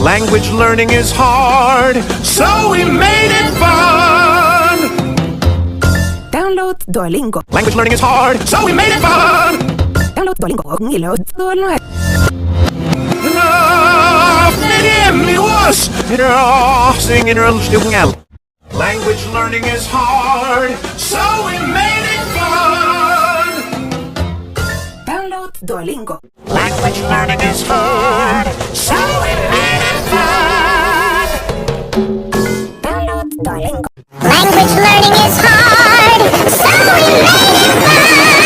Language learning is hard, so we made it fun. Download Duolingo. Language learning is hard, so we made it fun. Download Duolingo. Duolingo. Language learning is hard, so we made it fun. Download Duolingo. Language learning is hard, so we made it fun. Download Duolingo. Language learning is hard, so we made it fun.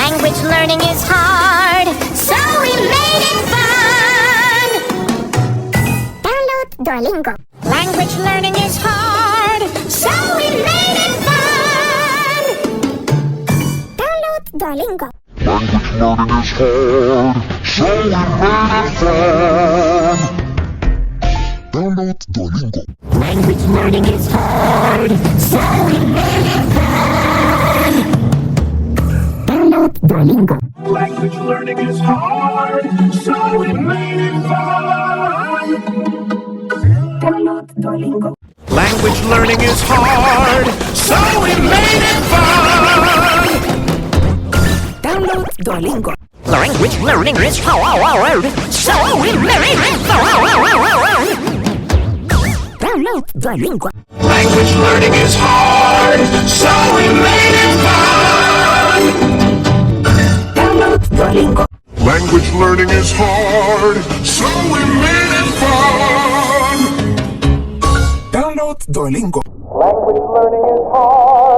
Language learning is hard, so we made it fun. Download Duolingo. Language learning is hard, so we made it fun. Download Duolingo. Language learning is hard, so we made it fun. Download Duolingo. Language learning is hard, so we made it fun. Download Duolingo. Language learning is hard, so we made it fun. Download Duolingo. Language learning is hard, so we made it fun. Download Duolingo. Language learning is hard, so we made it fun. Download Duolingo. Language learning is hard, so we made it fun. Download Duolingo. Language learning is hard, so we made it fun. Download Duolingo. Language learning is hard.